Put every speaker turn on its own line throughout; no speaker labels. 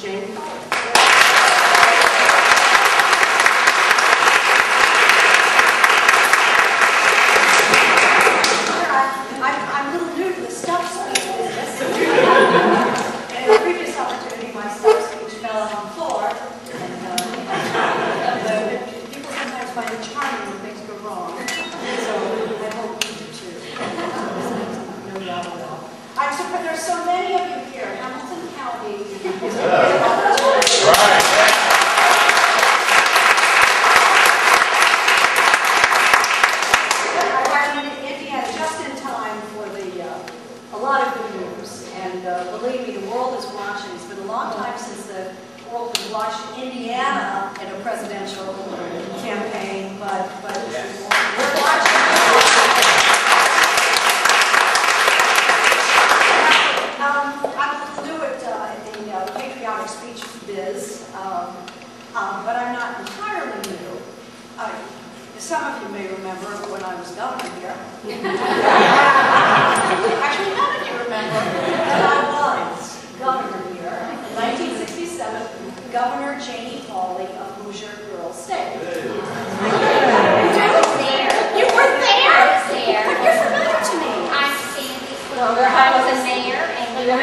Jane Pauley. I'm a little new to the stuff speech business. And in a previous opportunity, my stuff speech fell on the floor. And people sometimes find it charming when things go wrong. So I hope you do too. No doubt at all. There's so many of you here. Hamilton County. Right. A lot of good news, and believe me, the world is watching. It's been a long time since the world has watched Indiana in a presidential campaign, but yes, we're watching. I'm a little new at the patriotic speech biz, but I'm not entirely new. Some of you may remember when I was governor here. Actually, none of you remember that I was governor here in 1967, Governor Janie Pauley of Hoosier Girls State.
I was there.
You were there?
I was there.
But you're familiar to me.
I'm Sandy Quill. I was a mayor, and you were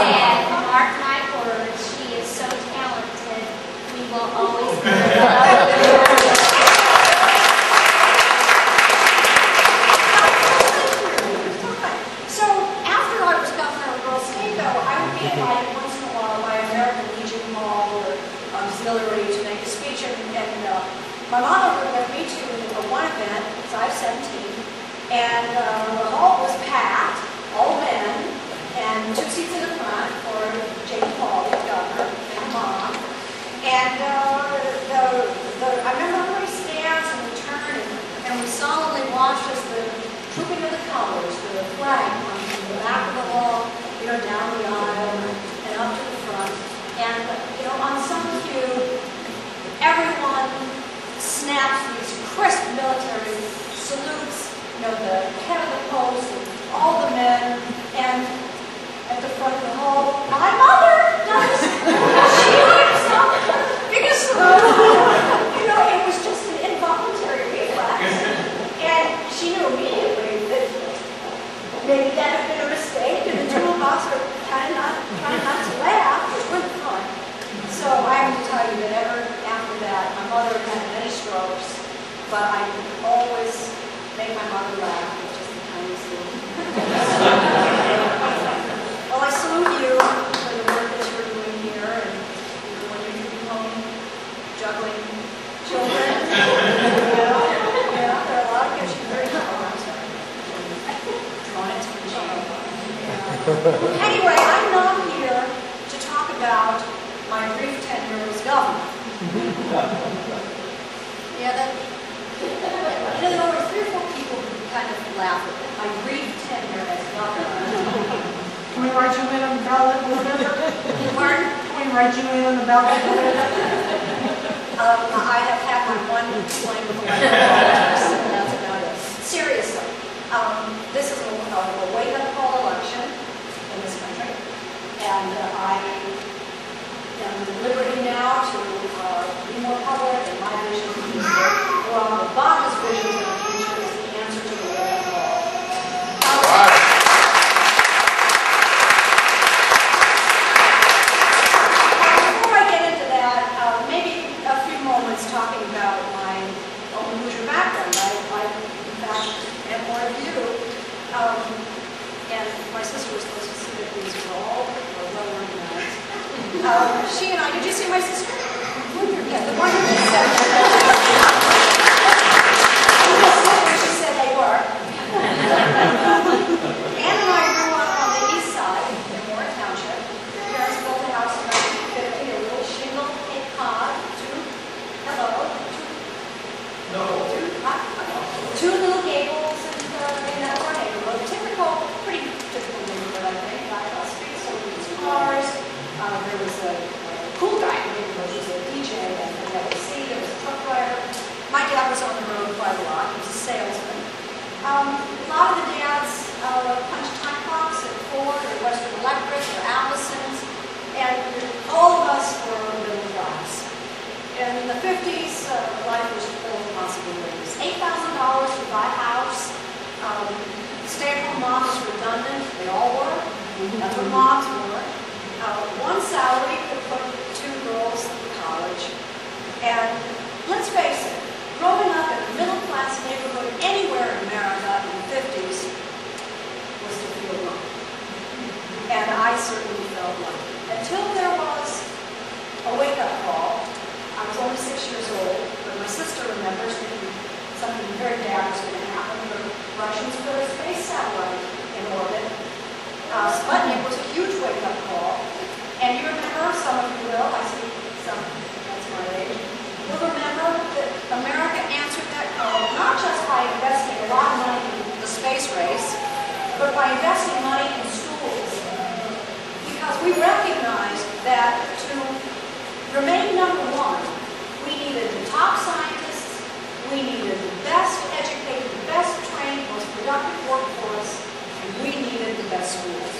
said, mark my words, she is so talented, we will always be
So after I was governor of Girls State, though, I would be invited once in a while by American Legion Hall or auxiliary to make a speech, and my mom would let me to one event, size 17, and the hall was packed, all men, and 2 seats in the front for Janie Pauley, governor, and mom. And I remember everybody stands and we turn and we solemnly watched as the trooping of the colors, the flag from the back of the hall, down the aisle and up to the front. And, on some cue, everyone snaps these crisp military salutes, the head of the post, and all the men, and at the front of the hall, my mother does. She gives up the biggest salute. It was just an involuntary reflex. And she knew immediately that maybe that had been a mistake, and the two of us are trying not to laugh, which was fun. So I have to tell you that ever after that, my mother had many strokes, but I could always make my mother laugh with just the tiniest little. Well, I salute you for the work that you're doing here, and when you can be home juggling children. There are a lot of kids you're very hard. Drawing attention. Anyway, I'm not here to talk about my brief tenure as governor. There were 3 or 4 people who kind of laugh at my brief tenure as governor.
Can we write you in on the ballot a little bit?
Pardon?
Can we write you in on the ballot a little bit?
I have had my one claim with politics, and that's about it. Seriously, this is a wake-up call election in this country, and I am at liberty now to be more public, and my vision is Barack Obama's vision for the future is the answer to the wake-up call. Before I get into that, maybe a few moments talking about my own Hoosier background. I in fact, am one of you. And my sister was supposed to see that these were all well organized. She and I, did you see my sister? Yeah, the one who said she said they were. Ann and I grew up on the east side in Warren Township. Parents built a house in 1950, a little shingle cot, two little gables in that our neighborhood. Pretty typical neighborhood, I think. Across the street, so we had 2 cars. There was a cool guy in the neighborhood. There was a DJ, and there was there was a truck driver. My dad was on the road quite a lot. He was a salesman. A lot of the dads punched time clocks at Ford or Western Electric or Apple. That's what moms were. One salary could put two girls through college. And let's face it, growing up in a middle-class neighborhood anywhere in America in the 50s was to feel lucky. And I certainly felt lucky. Until there was a wake-up call. I was only 6 years old, but my sister remembers thinking something very bad was going to happen. The Russians put a space satellite in orbit. Sputnik was a huge wake-up call. And you remember, some of you will, I see some, that's my age, you'll remember that America answered that call not just by investing a lot of money in the space race, but by investing money in schools. Because we recognized that to remain number one, we needed the top scientists, we needed the best educated, the best trained, most productive workforce, and we needed the best schools.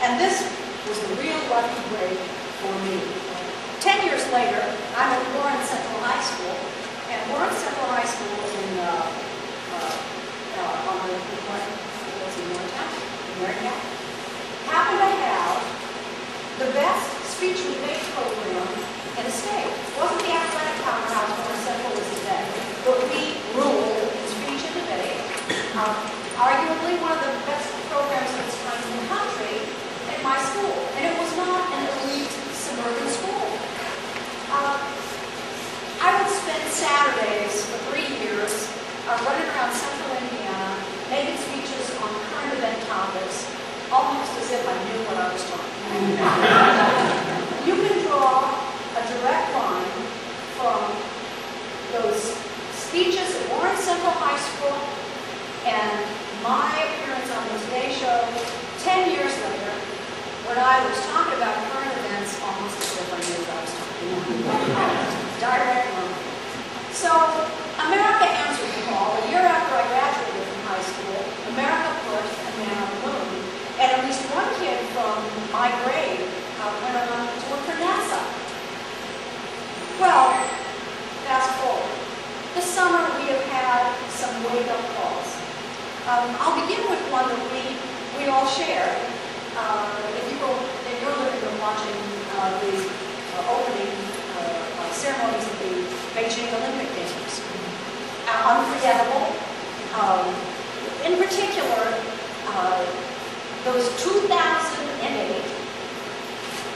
And this was the real lucky break for me. 10 years later, I'm at Lawrence Central High School, and Lawrence Central High School in America happened to have the best speech and debate program in the state. It wasn't the athletic powerhouse Lawrence Central is today, but we ruled in speech and debate. Arguably one of the best programs of its kind in the country at my school. And it was not an elite suburban school. I would spend Saturdays for 3 years running around central Indiana, making speeches on current event topics, almost as if I knew what I was talking about. You can draw a direct line from those speeches at Lawrence Central High School and my appearance on the Today Show 10 years later, when I was talking about current events almost as if I knew what I was talking about. Direct line. So, America answered the call. A year after I graduated from high school, America put a man on the moon. And at least one kid from my grade went on to work for NASA. Well, fast forward. This summer we have had some wake-up calls. I'll begin with one that we all share. If you're living room watching the opening ceremonies of the Beijing Olympic Games. Unforgettable. In particular, those 2008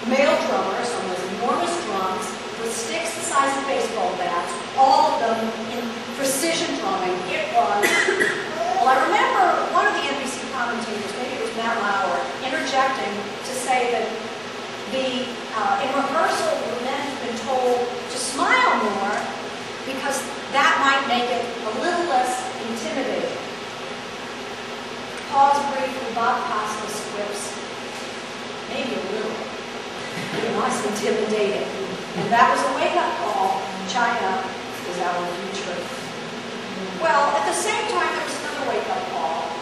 male drummers on those enormous drums with sticks the size of baseball bats, all of them in precision drumming. It was, well, I remember one of the NBC commentators, maybe it was Matt Lauer, interjecting to say that in rehearsal, the men had been told to smile more because that might make it a little less intimidating. Pause briefly, Bob Costas quips, maybe a little. It was intimidating. And that was a wake-up call. China is our future. Well, at the same time, there was another wake-up call.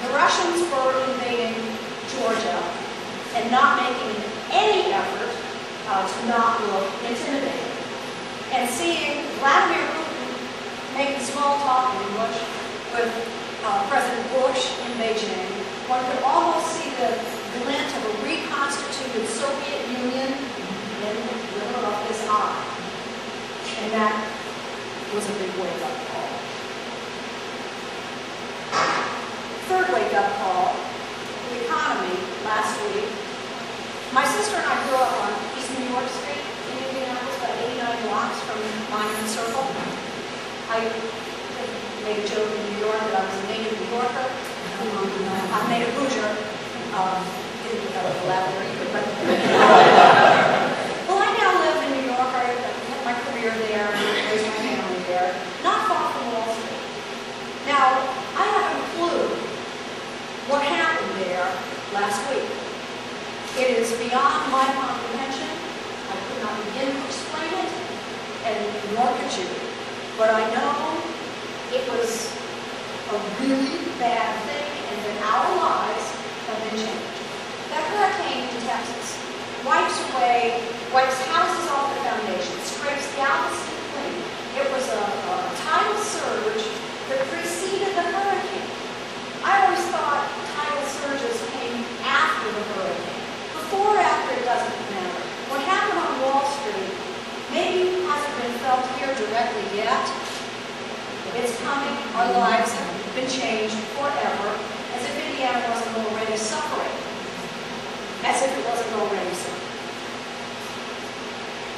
The Russians were invading Georgia and not making any effort to not look intimidating. And seeing Vladimir Putin making small talk with President Bush in Beijing, one could almost see the glint of a reconstituted Soviet Union in the glimmer of his eye. And that was a big wake-up call. Third wake-up call, the economy last week. My sister and I grew up on East New York Street in Indianapolis, about 89 blocks from Monument Circle. I made a joke in New York that I was a native New Yorker. I'm a native Hoosier. Didn't develop the lab there either, but well, I now live in New York. I had my career there, raised my family there, not far from Wall Street. Now, I have a clue what happened there last week. It is beyond my comprehension. I could not begin to explain it, and nor could you. But I know it was a really bad thing, and that our lives have been changed. That hurricane in Texas wipes houses off their foundation, scrapes Galveston clean. It was a tidal surge that preceded the hurricane. I always thought tidal surges came after been changed forever, as if Indiana wasn't already suffering. As if it wasn't already suffering.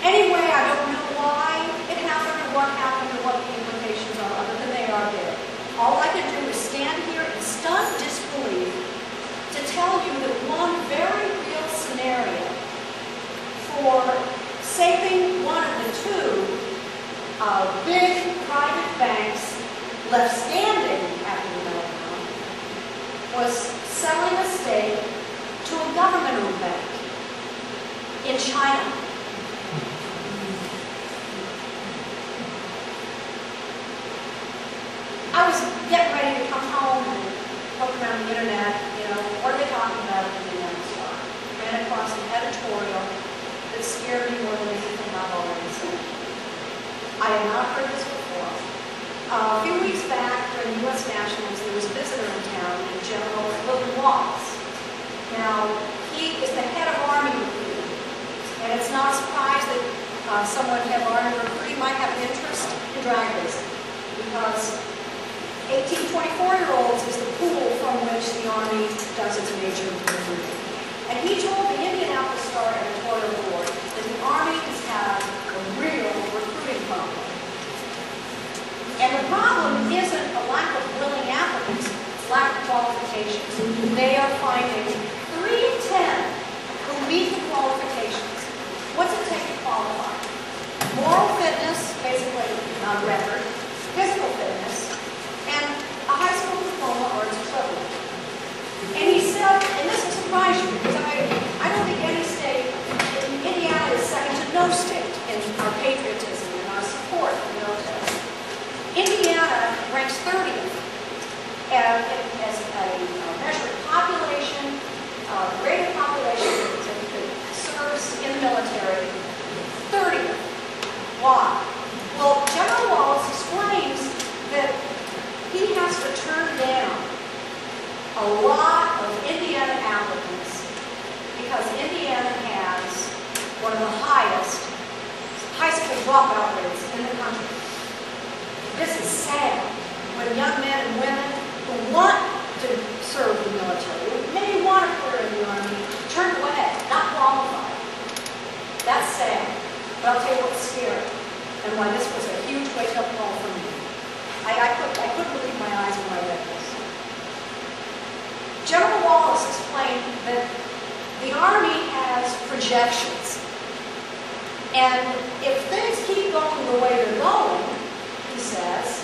Anyway, I don't know why it happened or what happened or what the implications are, other than they are there. All I can do is stand here in stunned disbelief to tell you that one very real scenario for saving one of the two big private banks left standing after the meltdown was selling a stake to a government-owned bank in China. I was getting ready to come home and look around the internet, what are they talking about in the Indiana Star? Ran across an editorial that scared me more than anything I've already seen. I had not heard this before. A few weeks back during the U.S. Nationals, there was a visitor in town named General William Wallace. Now, he is the head of Army recruiting, and it's not a surprise that someone head of Army recruiting might have an interest in drag racing, because 18, 24-year-olds is the pool from which the Army does its major recruiting. And he told the Indianapolis Star editorial board that the Army has had a real recruiting problem. And the problem isn't a lack of willing applicants, it's lack of qualifications. They are finding 3 in 10 who meet the qualifications. What's it take to qualify? Moral fitness, basically record, physical fitness, and a high school diploma or its equivalent. And he said, and this will surprise you, because I don't think any state, Indiana is second to no state in our patriotism and our support for the military. Indiana ranks 30th as a measure of population, rate of population that serves in the military, 30th. Why? Well, General Wallace explains that he has to turn down a lot of Indiana applicants because Indiana has one of the highest high school dropout rates in the country. This is sad when young men and women who want to serve the military, who maybe want a career in the Army, turn away, not qualified. That's sad. But I'll tell you what's scary and why this was a huge wake-up call for me. I couldn't believe my eyes when I read this. General Wallace explained that the Army has projections. And if things keep going the way they're going, he says,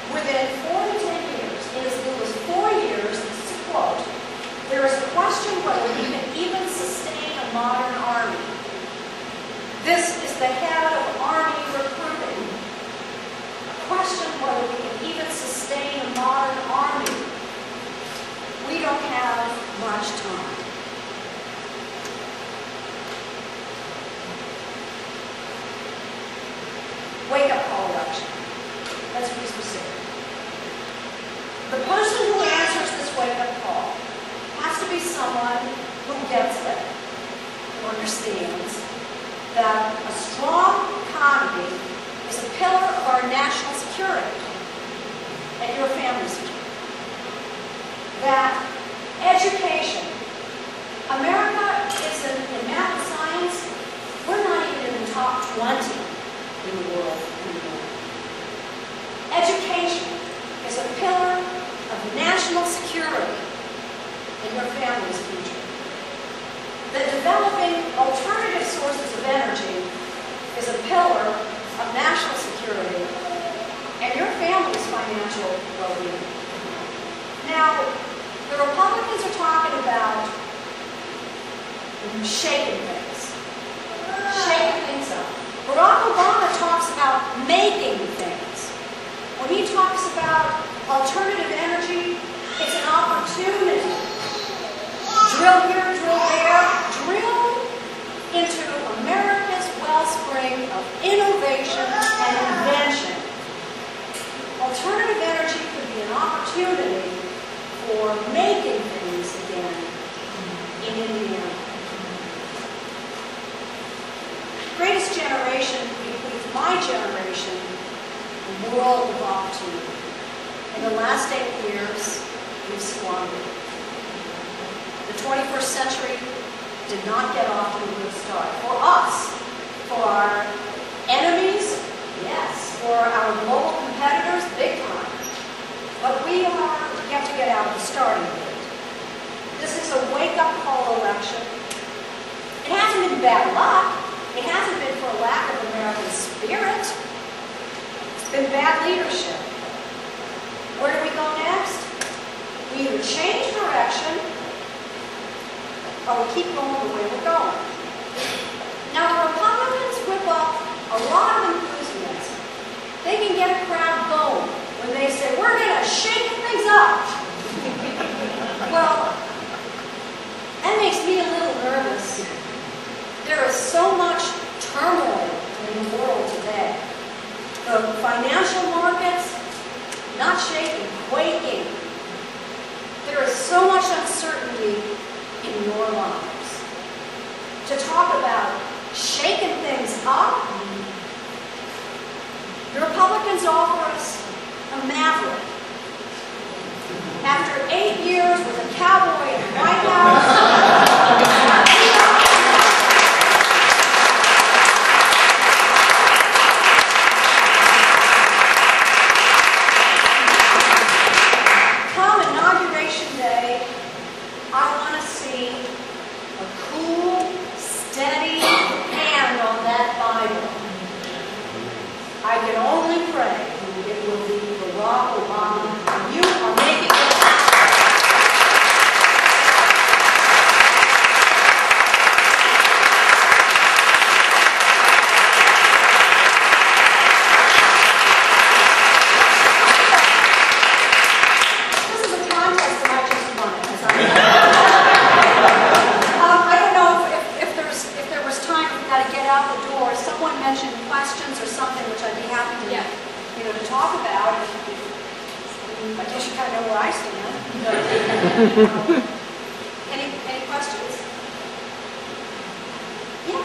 within 4 to 10 years, in as little as 4 years, this is a quote, there is a question whether we can even sustain a modern Army. This is the head of Army recruiting. Question whether we can even sustain a modern Army. We don't have much time. Wake-up call election. Let's be specific. The person who answers this wake-up call has to be someone who gets it, who understands that a strong economy is a pillar of our national security and your family security. That education, America is in math and science, we're not even in the top 20 in the world anymore. Education is a pillar of national security in your family's future. That developing alternative sources of energy is a pillar of national security and your family's financial well-being. Now, the Republicans are talking about shaking things. Shaking things up. Barack Obama talks about making things. When he talks about alternative energy, it's an opportunity. Drill here, drill there, drill into America's wellspring of innovation and invention. Alternative energy could be an opportunity for making things again in Indiana. Greatest generation includes my generation, a world of opportunity. And in the last 8 years, we've squandered. The 21st century did not get off to a good start. For us, for our enemies, yes. For our global competitors, big time. But we are yet to get out of the starting gate. This is a wake-up call election. It hasn't been bad luck. It hasn't been for a lack of American spirit. It's been bad leadership. Where do we go next? We either change direction or we keep going the way we're going. Now, the Republicans whip up a lot of enthusiasm. They can get a crowd going when they say, we're going to shake things up. Well, that makes me a little nervous. There is so much turmoil in the world today. The financial markets, not shaking, quaking. There is so much uncertainty in your lives. To talk about shaking things up, the Republicans offer us a maverick. After 8 years with a cowboy in the White House, come Inauguration Day, I want to see a cool, steady hand on that Bible. I can only pray it will be Barack Obama. You are making it happen. This is a contest that I just won. I don't know if there was time for that to get out the door. Someone mentioned questions or something, which I'd be happy to, to talk about. I guess you kind of know where I stand. Any questions? Yeah.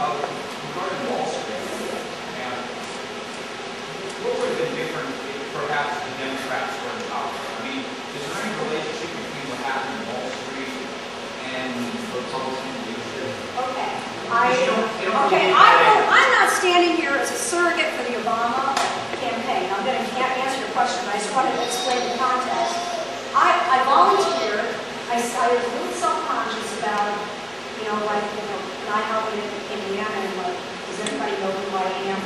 Regarding Wall Street, and what would have been different if perhaps the Democrats were in power? I mean, is there any relationship between what happened in Wall Street and Republican leadership?
Okay. I'm not standing here as a surrogate for the Obama campaign. I'm going to answer your question, but I just wanted to explain the context. I volunteered. I was a little self-conscious about, not helping in Indiana and does anybody know who I am?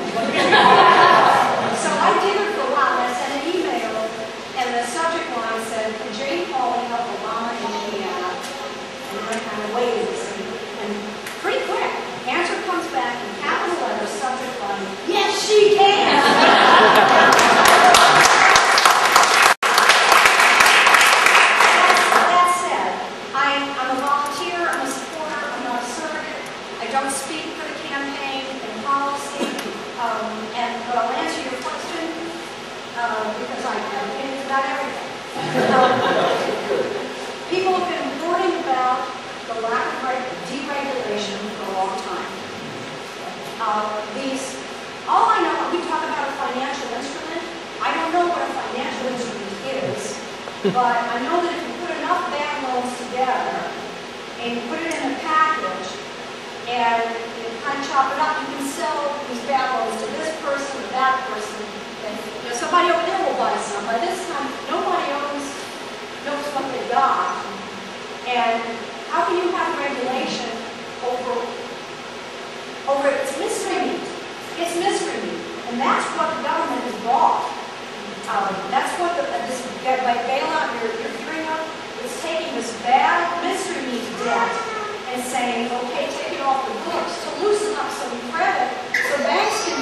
So I did it for a while. I sent an email, and the subject line said, "Can Jane Pauley help Obama in Indiana?" And I kind of waited and pretty quick, answer comes back in capital letters, subject line, "Yes, she can." That said, I'm a volunteer, I'm a supporter, I'm not a surrogate. I don't speak for the campaign and policy, but I'll answer your question because I have opinions about everything. People have been reporting about the lack of deregulation for a long time. All I know, we talk about a financial instrument. I don't know what a financial instrument is, but I know that if you put enough bad loans together and you put it in a package and you kind of chop it up, you can sell these bad loans to this person or that person. And somebody over there will buy some. By this time, nobody knows what they got. And how can you have regulation over it's mystery meat? It's mystery meat. And that's what the government has bought. That's what this bailout you're hearing of is taking this bad mystery meat debt and saying, okay, take it off the books to loosen up some credit so banks can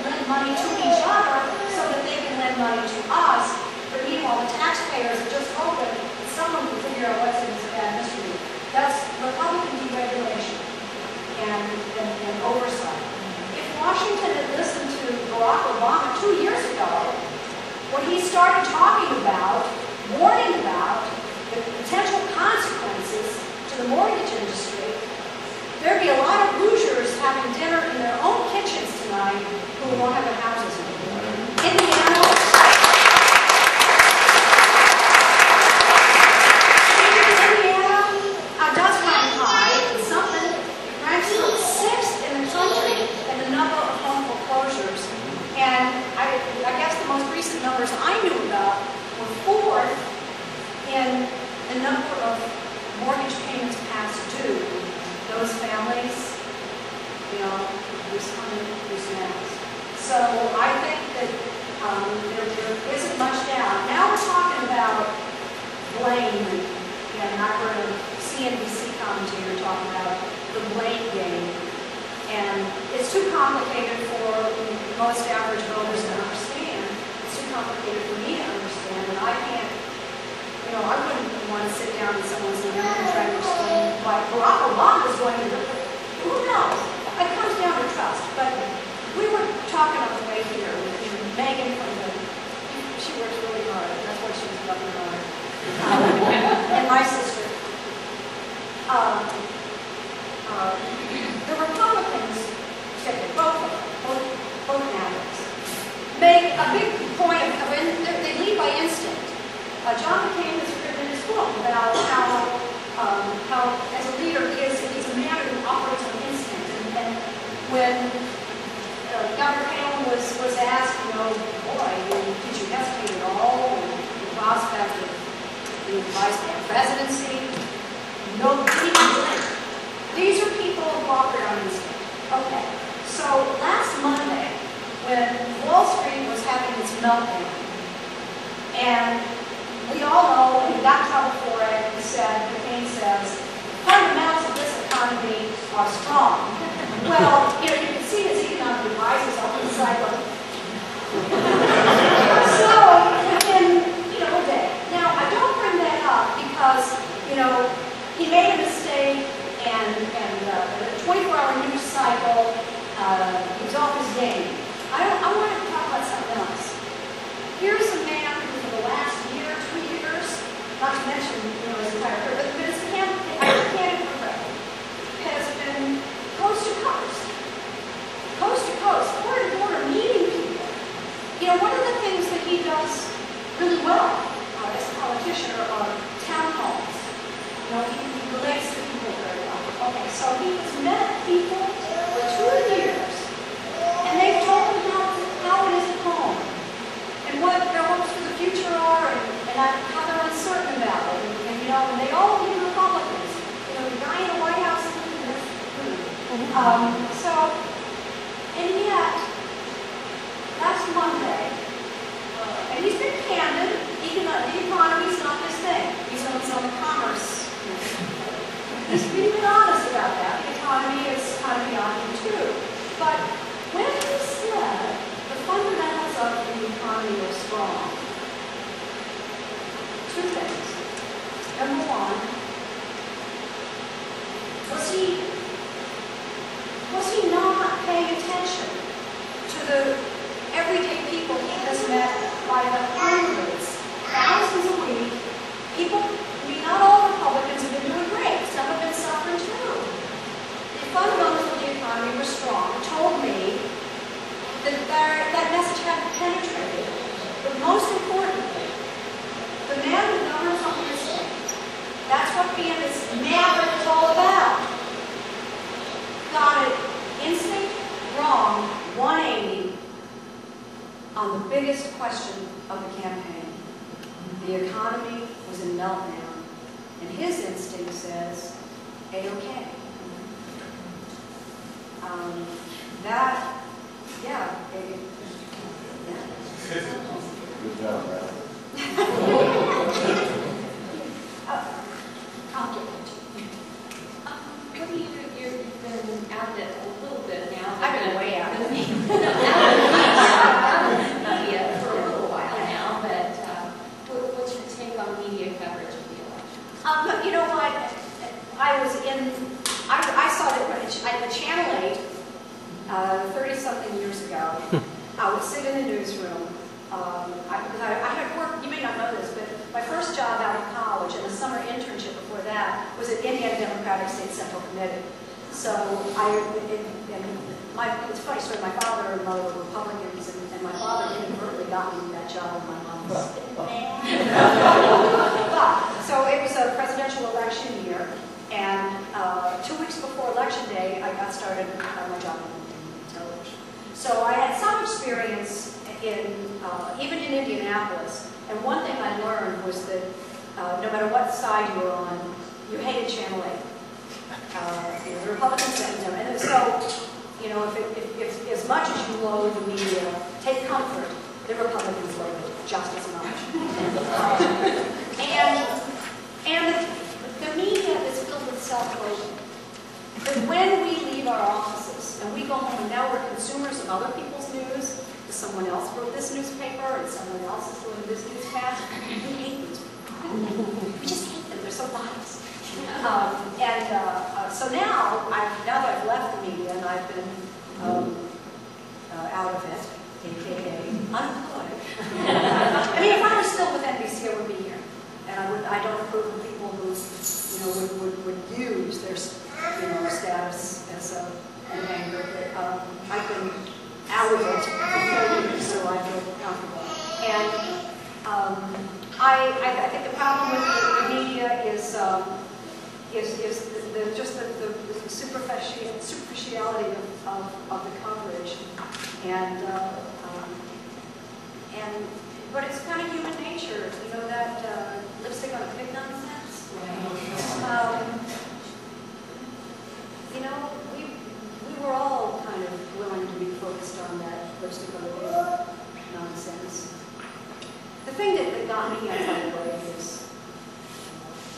lend money to each other so that they can lend money to us. But meanwhile, the taxpayers are just hoping that someone will figure out what's in this bad mystery meat. That's Republican deregulation and oversight. If Washington had listened to Barack Obama 2 years ago, when he started talking about, warning about the potential consequences to the mortgage industry, there'd be a lot of Hoosiers having dinner in their own kitchens tonight who won't have their houses anymore. Indiana. number of mortgage payments past due, those families, you know, who's coming, who's next. So I think that there isn't much down. Now we're talking about blame, and I heard a CNBC commentator talking about the blame game. And it's too complicated for most average voters to understand. It's too complicated for me to understand, and I can't, you know, I wouldn't want to sit down in someone's lap and try to explain why Barack Obama is going to do it. Who knows? It comes down to trust. But we were talking on the way here with Megan from the, she works really hard. That's why she was governor on her. And my sister. The Republicans, both networks, make a big point of, they lead by instinct. John McCain has written in his book about how as a leader, he's a man who operates on instinct. And when Governor Pauley was asked, you know, boy, did you hesitate at all in the prospect of the vice presidency? No, he didn't. These are people who operate on instinct. Okay, so last Monday, when Wall Street was having its meltdown, and we all know, and he got in trouble for it, McCain says, fundamentals of this economy are strong. Well, you know, you can see his economic advisors on the side like, so, within, you know, a day. Now, I don't bring that up because, you know, he made a mistake, and the 24-hour news cycle, he was off his game. I want to talk about something else. Here's a man who for the last year, 2 years, not to mention, you know, his entire career, but his candidate has been coast to coast, border to border, meeting people. You know, one of the things that he does really well as a politician are town halls. You know, he relates to people very well. Okay, so he has met people for 2 years, and they've told him how it is at home, and what their hopes for the future are, and how they're uncertain about it. And you know, and they all leave Republicans. You know, the guy in the White House, and yet, last Monday, and he's been candid, the economy's not his thing. He's on his own commerce. He's been honest about that. The economy is kind of beyond him too. But when he said the fundamentals of the economy are strong, two things. Number one, was he not paying attention to the everyday people he has met by the hundreds, thousands a week? People, I mean, not all Republicans have been doing great. Some have been suffering too. The fundamentals of the economy were strong. Told me that message hadn't penetrated. But most importantly, the man who governs on instinct, that's what being this maverick is all about. Got it. Instinct wrong, 180 on the biggest question of the campaign. The economy was in meltdown, and his instinct says, A-OK.
Good job, Brad.
I'll give it to you.
What do you do? You've been out it a little bit now.
I've been way out.
Out of the media for a little while now, but what's your take on media coverage of the election?
You know what? I saw it at Channel 8 30-something years ago. I would sit in the newsroom. I had worked, you may not know this, but my first job out of college and a summer internship before that was at Indiana Democratic State Central Committee. So it's a funny story, my father and mother were Republicans, and my father inadvertently got me that job and my mom was so it was a presidential election year, and 2 weeks before Election Day, I got started on my job in television. So I had some experience even in Indianapolis, and one thing I learned was that no matter what side you were on, you hated Channel 8. The Republicans sent them. And so, if as much as you loathe the media, take comfort, the Republicans loathe it just as much. And the media is filled with self-loathing. But when we leave our offices and we go home and now we're consumers of other people's news, someone else wrote this newspaper and someone else is doing this newscast, we hate these people. We just hate them. They're so biased. So now that I've left the media and I've been out of it, aka unemployed. I mean, if I was still with NBC, I would be here, and I don't approve of people who would use their status as an anchor. But I've been out of it, so I feel comfortable. And I think the problem with the media is just the superficiality of the coverage, but it's kind of human nature, that lipstick on a pig nonsense. We were all kind of willing to be focused on that lipstick on a pig nonsense. The thing that got me, by the way,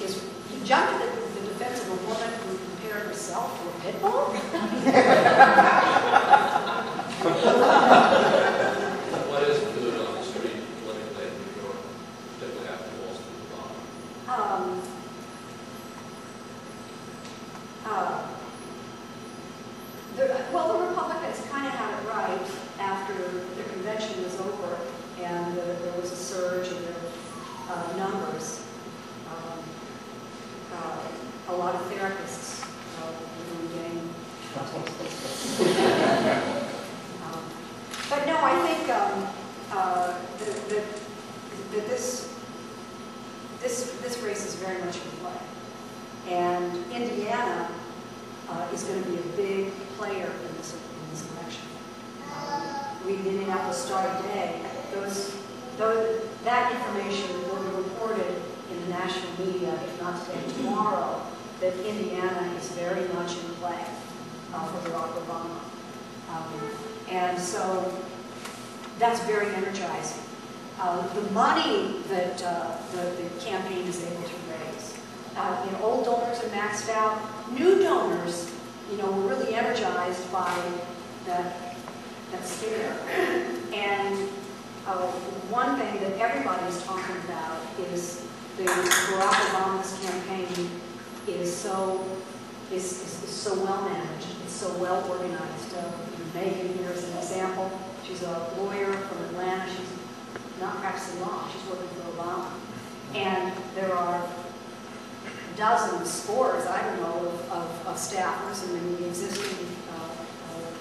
is you jumped to the defense of a woman who compared herself to a pit bull?
What is good on the street politically in New York, particularly after Wall Street bomb?
The Republicans kind of had it right after the convention was over and there was a surge in their numbers. A lot of therapists were getting but no, I think that this race is very much in play, and Indiana is going to be a big player in this election. Reading Indianapolis Star today, that information will be reported in the national media, if not today, tomorrow, that Indiana is very much in play for Barack Obama. And so that's very energizing. The money that the campaign is able to raise, old donors are maxed out. New donors, were really energized by that scare. And one thing that everybody is talking about is Barack Obama's campaign is so well managed, it's so well organized. Megan here is an example. She's a lawyer from Atlanta. She's not practicing law. She's working for Obama. And there are dozens, scores, I don't know, of staffers in the existing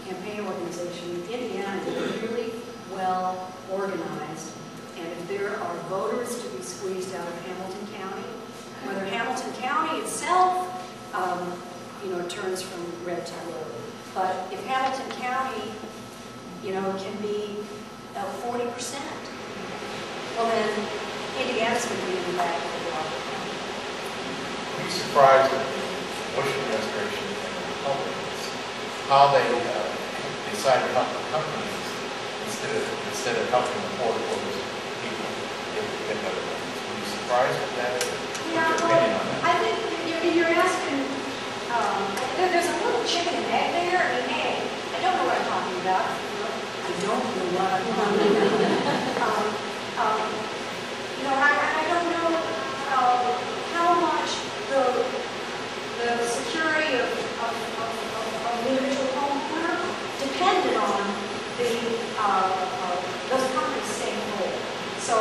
campaign organization. Indiana is really well organized. And if there are voters to be squeezed out of Hamilton County, whether Hamilton County itself, turns from red to blue. But if Hamilton County, can be 40%, well then Indiana's going to be in the back of the water.
I'm surprised at the Bush administration and the Republicans, how they decided to help the companies instead of helping the poor people get better things. Were you surprised at that? What's your opinion on that?
I think you're asking, there's a little chicken and egg there. I mean, hey, I don't know what I'm talking about. I don't know what I'm talking about. I don't know how much the security of the individual homeowner depended on those companies staying whole. So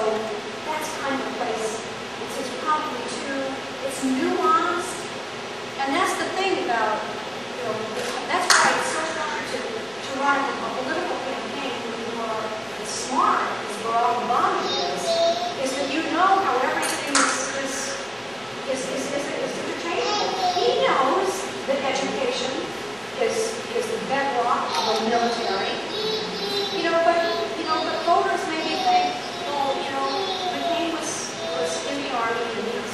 that's kind of a place. It's probably it's nuanced, and that's the thing about that's why it's so hard to run a political campaign when you are as smart as Barack Obama is that you know how everything is interchangeable. He knows that education is the bedrock of a military. But voters maybe think, well, McCain was in the Army and he was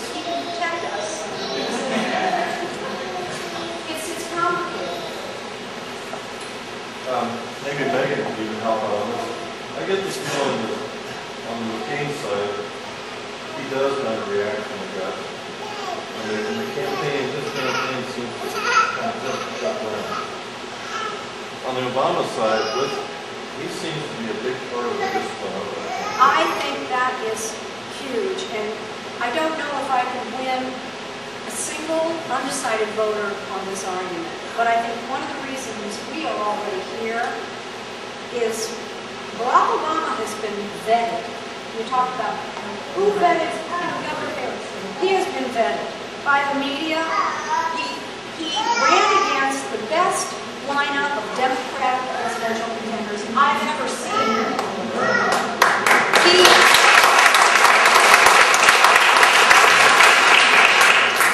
does kind of react from the gut. And the campaign, this campaign seems to kind of just got around. On the Obama side, he seems to be a big part of the discipline of that.
I think that is huge, and I don't know if I can win a single undecided voter on this argument. But I think one of the reasons we are already here is Barack Obama has been vetted. You talk about who vetted Governor Harris. He has been vetted by the media. He ran against the best lineup of Democratic presidential contenders I've ever seen.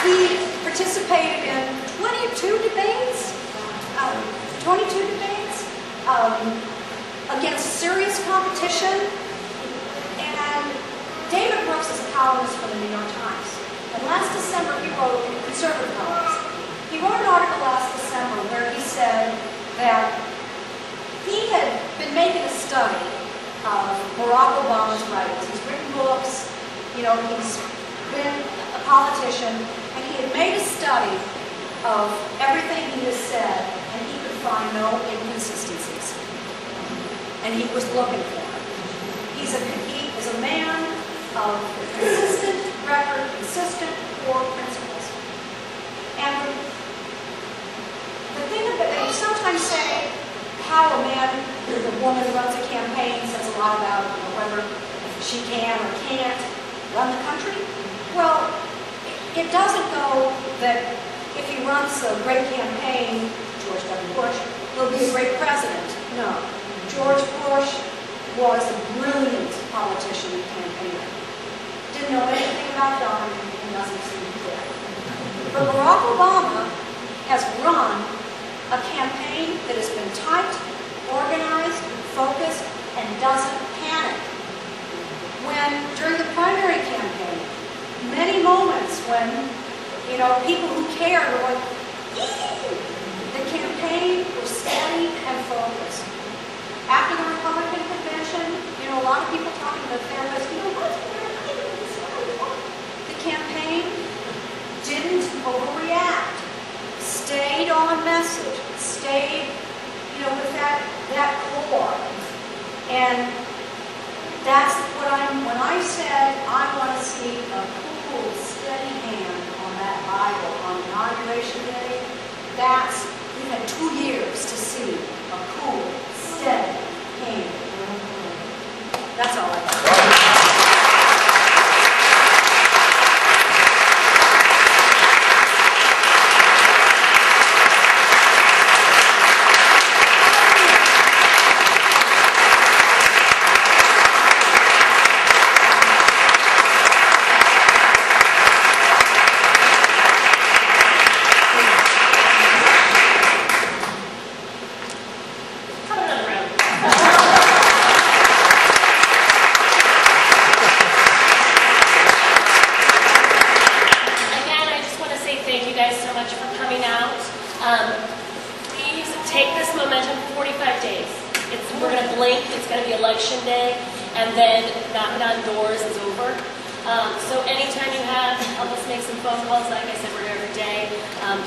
He participated in 22 debates against serious competition. And David Brooks is a columnist for the New York Times. And last December he wrote, conservative columnist, he wrote an article last December where he said that he had been making a study of Barack Obama's writings. He's written books, he's been a politician, and he had made a study of everything he has said, and he could find no inconsistencies. And he was looking for it. He is a man of consistent record, consistent core principles. And the thing that they sometimes say, how a woman runs a campaign says a lot about whether she can or can't run the country. Well, it doesn't go that if he runs a great campaign, George W. Bush, he'll be a great president. No. George Bush was a brilliant politician and campaigner. Didn't know anything about government and doesn't seem to care. But Barack Obama has run a campaign that has been tight, organized, focused, and doesn't panic. When, during the primary campaign, many moments when, people who cared were like, eee! The campaign was steady and focused. After the Republican convention, a lot of people talking to the therapists, what's the campaign didn't overreact, stayed on message, stayed, with that core. And that's what when I said I want to see a cool, steady hand on that Bible on Inauguration Day, we've had 2 years to see a cool, steady hand. That's all I got.
Please take this momentum 45 days. We're going to blink, it's going to be election day, and then knocking on doors is over. So anytime you help us make some phone calls, like I said, we're here every day.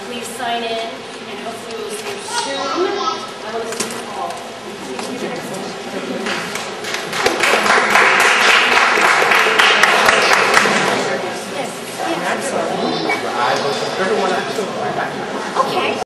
Please sign in, and hopefully we'll see you soon. I want to see you all.
Everyone,